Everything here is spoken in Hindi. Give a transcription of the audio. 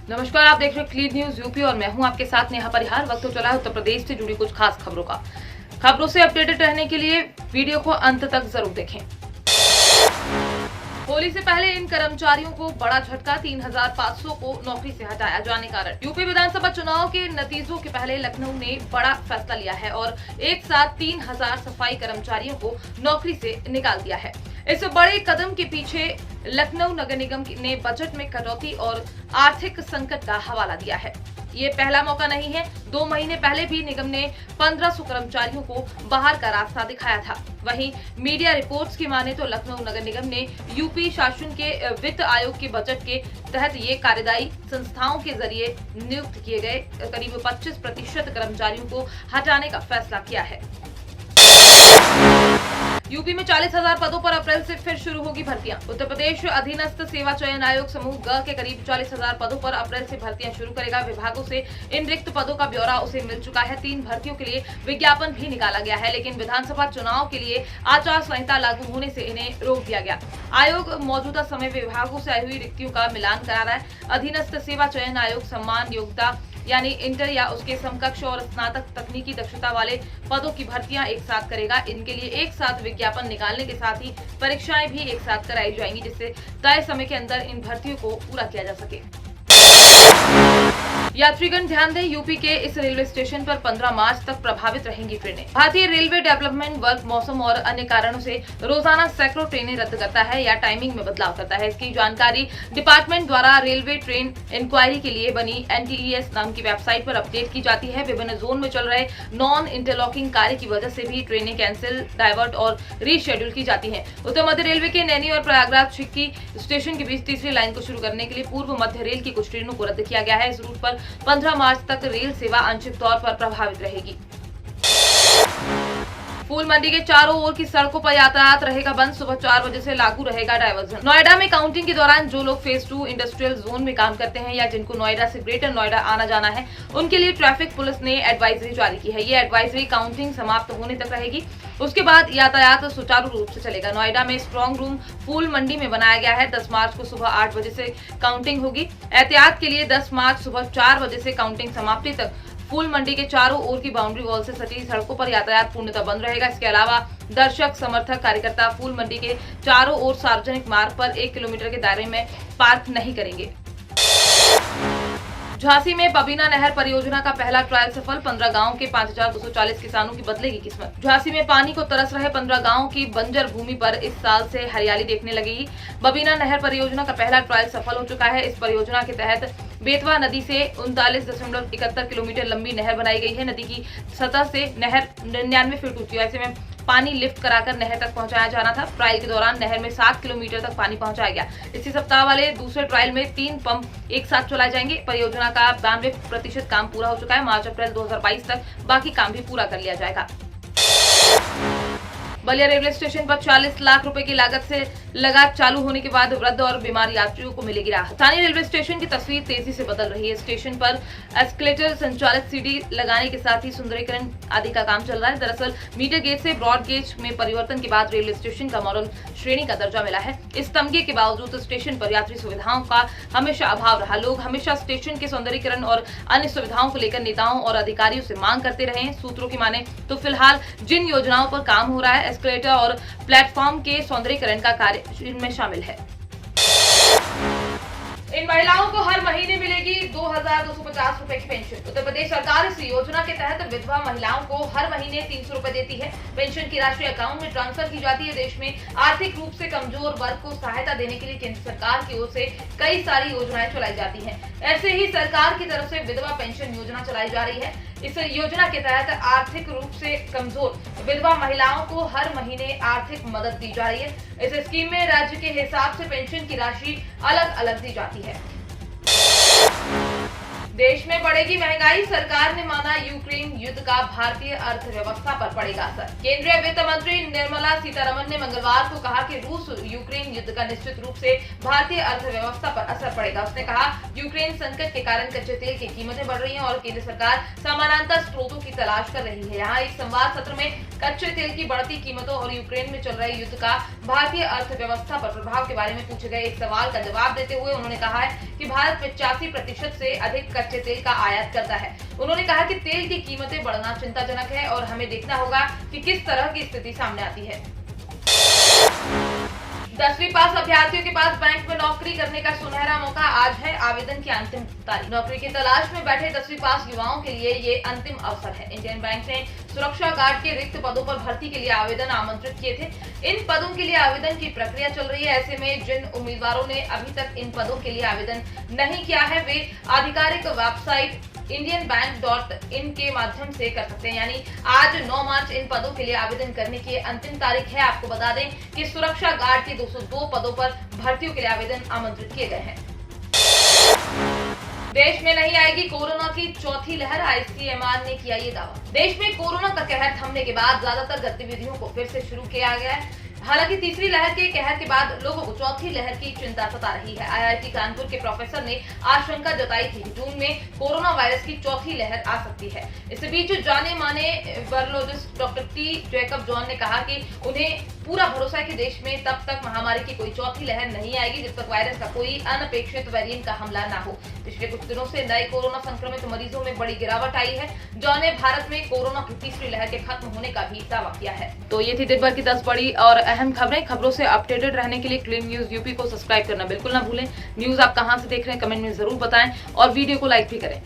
नमस्कार, आप देख रहे हैं क्लीन न्यूज यूपी और मैं हूं आपके साथ नेहा परिहार। वक्त हो चला है उत्तर प्रदेश से जुड़ी कुछ खास खबरों का। खबरों से अपडेटेड रहने के लिए वीडियो को अंत तक जरूर देखें। होली से पहले इन कर्मचारियों को बड़ा झटका, 3,500 को नौकरी से हटाया जाने कारण। यूपी विधानसभा चुनाव के नतीजों के पहले लखनऊ ने बड़ा फैसला लिया है और एक साथ 3,000 सफाई कर्मचारियों को नौकरी से निकाल दिया है। इस बड़े कदम के पीछे लखनऊ नगर निगम ने बजट में कटौती और आर्थिक संकट का हवाला दिया है। ये पहला मौका नहीं है। 2 महीने पहले भी निगम ने 1500 कर्मचारियों को बाहर का रास्ता दिखाया था। वहीं मीडिया रिपोर्ट्स की माने तो लखनऊ नगर निगम ने यूपी शासन के वित्त आयोग के बजट के तहत ये कार्यदायी संस्थाओं के जरिए नियुक्त किए गए करीब 25% कर्मचारियों को हटाने का फैसला किया है। यूपी में 40,000 पदों पर अप्रैल से फिर शुरू होगी भर्तियां। उत्तर प्रदेश अधीनस्थ सेवा चयन आयोग समूह ग के करीब 40,000 पदों पर अप्रैल से भर्तियां शुरू करेगा। विभागों से इन रिक्त पदों का ब्यौरा उसे मिल चुका है। 3 भर्तियों के लिए विज्ञापन भी निकाला गया है, लेकिन विधानसभा चुनाव के लिए आचार संहिता लागू होने से इन्हें रोक दिया गया। आयोग मौजूदा समय विभागों से आई हुई रिक्तियों का मिलान करा रहा है। अधीनस्थ सेवा चयन आयोग सम्मान योग्यता यानी इंटर या उसके समकक्ष और स्नातक तकनीकी दक्षता वाले पदों की भर्तियां एक साथ करेगा। इनके लिए एक साथ विज्ञापन निकालने के साथ ही परीक्षाएं भी एक साथ कराई जाएंगी, जिससे तय समय के अंदर इन भर्तियों को पूरा किया जा सके। यात्रीगण ध्यान दें, यूपी के इस रेलवे स्टेशन पर 15 मार्च तक प्रभावित रहेंगी ट्रेनें। भारतीय रेलवे डेवलपमेंट वर्क मौसम और अन्य कारणों से रोजाना सैकड़ों ट्रेनें रद्द करता है या टाइमिंग में बदलाव करता है। इसकी जानकारी डिपार्टमेंट द्वारा रेलवे ट्रेन इंक्वायरी के लिए बनी NTES नाम की वेबसाइट पर अपडेट की जाती है। विभिन्न जोन में चल रहे नॉन इंटरलॉकिंग कार्य की वजह से भी ट्रेनें कैंसिल, डाइवर्ट और रीशेड्यूल की जाती है। उत्तर मध्य रेलवे के नैनी और प्रयागराज छिक्की स्टेशन के बीच तीसरी लाइन को शुरू करने के लिए पूर्व मध्य रेल की कुछ ट्रेनों को रद्द किया गया है। इस रूट पर 15 मार्च तक रेल सेवा आंशिक तौर पर प्रभावित रहेगी। फूल मंडी के चारों ओर की सड़कों पर यातायात रहेगा बंद। सुबह 4 बजे से लागू रहेगा डायवर्जन। नोएडा में काउंटिंग के दौरान जो लोग फेज 2 इंडस्ट्रियल जोन में काम करते हैं या जिनको नोएडा से ग्रेटर नोएडा आना जाना है, उनके लिए ट्रैफिक पुलिस ने एडवाइजरी जारी की है। ये एडवाइजरी काउंटिंग समाप्त होने तक रहेगी। उसके बाद यातायात सुचारू रूप से चलेगा। नोएडा में स्ट्रॉन्ग रूम फूल मंडी में बनाया गया है। 10 मार्च को सुबह 8 बजे से काउंटिंग होगी। एहतियात के लिए 10 मार्च सुबह 4 बजे से काउंटिंग समाप्ति तक फूल मंडी के चारों ओर की बाउंड्री वॉल से सटी सड़कों पर यातायात पूर्णतः बंद रहेगा। इसके अलावा दर्शक, समर्थक, कार्यकर्ता फूल मंडी के चारों ओर सार्वजनिक मार्ग पर 1 किलोमीटर के दायरे में पार्क नहीं करेंगे। झांसी में बबीना नहर परियोजना का पहला ट्रायल सफल। 15 गांव के 5,240 किसानों की बदलेगी किस्मत। झांसी में पानी को तरस रहे 15 गांवों की बंजर भूमि पर इस साल से हरियाली देखने लगेगी। बबीना नहर परियोजना का पहला ट्रायल सफल हो चुका है। इस परियोजना के तहत बेतवा नदी से 39.71 किलोमीटर लंबी नहर बनाई गई है। नदी की सतह से नहर 99 फीट ऊंची है। ऐसे में पानी लिफ्ट कराकर नहर तक पहुंचाया जाना था। ट्रायल के दौरान नहर में 7 किलोमीटर तक पानी पहुंचाया गया। इसी सप्ताह वाले दूसरे ट्रायल में 3 पंप एक साथ चलाए जाएंगे। परियोजना का 92% काम पूरा हो चुका है। मार्च अप्रैल 2022 तक बाकी काम भी पूरा कर लिया जाएगा। बलिया रेलवे स्टेशन पर 40 लाख रुपए की लागत से लगा चालू होने के बाद वृद्ध और बीमार यात्रियों को मिलेगी राहत। स्थानीय रेलवे स्टेशन की तस्वीर तेजी से बदल रही है। स्टेशन पर एस्केलेटर, संचालित सीढ़ी लगाने के साथ ही सुंदरीकरण आदि का काम चल रहा है। दरअसल मीटर गेज से ब्रॉड गेज में परिवर्तन के बाद रेलवे स्टेशन का मॉडल श्रेणी का दर्जा मिला है। इस तमगे के बावजूद स्टेशन पर यात्री सुविधाओं का हमेशा अभाव रहा। लोग हमेशा स्टेशन के सौंदर्यीकरण और अन्य सुविधाओं को लेकर नेताओं और अधिकारियों से मांग करते रहे हैं। सूत्रों की माने तो फिलहाल जिन योजनाओं पर काम हो रहा है, एस्केलेटर और प्लेटफॉर्म के सौंदर्यीकरण का कार्य इनमें शामिल है। इन महिलाओं को हर महीने मिलेगी 2,250 रुपए की पेंशन। उत्तर प्रदेश सरकार इस योजना के तहत विधवा महिलाओं को हर महीने 300 रुपए देती है। पेंशन की राशि अकाउंट में ट्रांसफर की जाती है। देश में आर्थिक रूप से कमजोर वर्ग को सहायता देने के लिए केंद्र सरकार की ओर से कई सारी योजनाएं चलाई जाती हैं। ऐसे ही सरकार की तरफ से विधवा पेंशन योजना चलाई जा रही है। इस योजना के तहत आर्थिक रूप से कमजोर विधवा महिलाओं को हर महीने आर्थिक मदद दी जा रही है। इस स्कीम में राज्य के हिसाब से पेंशन की राशि अलग अलग दी जाती है। देश में बढ़ेगी महंगाई, सरकार ने माना यूक्रेन युद्ध का भारतीय अर्थव्यवस्था पर पड़ेगा असर। केंद्रीय वित्त मंत्री निर्मला सीतारमण ने मंगलवार को कहा कि रूस यूक्रेन युद्ध का निश्चित रूप से भारतीय अर्थव्यवस्था पर असर पड़ेगा। उसने कहा, यूक्रेन संकट के कारण कच्चे तेल की कीमतें बढ़ रही हैं और केंद्र सरकार समानांतर स्रोतों की तलाश कर रही है। यहाँ एक संवाद सत्र में कच्चे तेल की बढ़ती कीमतों और यूक्रेन में चल रहे युद्ध का भारतीय अर्थव्यवस्था पर प्रभाव के बारे में पूछे गए एक सवाल का जवाब देते हुए उन्होंने कहा है कि भारत 85% से अधिक कच्चे तेल का आयात करता है। उन्होंने कहा कि तेल की कीमतें बढ़ना चिंताजनक है और हमें देखना होगा कि किस तरह की स्थिति सामने आती है। 10वीं पास अभ्यर्थियों के पास बैंक में नौकरी करने का सुनहरा मौका। आज है आवेदन की अंतिम तारीख। नौकरी की तलाश में बैठे 10वीं पास युवाओं के लिए ये अंतिम अवसर है। इंडियन बैंक ने सुरक्षा गार्ड के रिक्त पदों पर भर्ती के लिए आवेदन आमंत्रित किए थे। इन पदों के लिए आवेदन की प्रक्रिया चल रही है। ऐसे में जिन उम्मीदवारों ने अभी तक इन पदों के लिए आवेदन नहीं किया है, वे आधिकारिक वेबसाइट indianbank.in के माध्यम से कर सकते हैं। यानी आज 9 मार्च इन पदों के लिए आवेदन करने की अंतिम तारीख है। आपको बता दें कि सुरक्षा गार्ड के 202 पदों पर भर्तियों के लिए आवेदन आमंत्रित किए गए हैं। देश में नहीं आएगी कोरोना की चौथी लहर, आईसीएमआर ने किया ये दावा। देश में कोरोना का कहर थमने के बाद ज्यादातर गतिविधियों को फिर से शुरू किया गया है। हालांकि तीसरी लहर के कहर के बाद लोगों को चौथी लहर की चिंता सता रही है। आईआईटी कानपुर के प्रोफेसर ने आशंका जताई थी कि जून में कोरोना वायरस की चौथी लहर आ सकती है। इस बीच जाने माने virologist doctor T Jacob John ने कहा कि उन्हें पूरा भरोसा है कि देश में तब तक महामारी की कोई चौथी लहर नहीं आएगी जब तक वायरस का कोई अनपेक्षित वेरिएंट का हमला न हो। पिछले कुछ दिनों से नए कोरोना संक्रमित मरीजों में बड़ी गिरावट आई है। जॉन ने भारत में कोरोना की तीसरी लहर के खत्म होने का भी दावा किया है। तो ये थी दिन भर की 10 बड़ी और अहम खबरों से अपडेटेड रहने के लिए क्लीन न्यूज यूपी को सब्सक्राइब करना बिल्कुल ना भूलें। न्यूज आप कहां से देख रहे हैं कमेंट में जरूर बताएं और वीडियो को लाइक भी करें।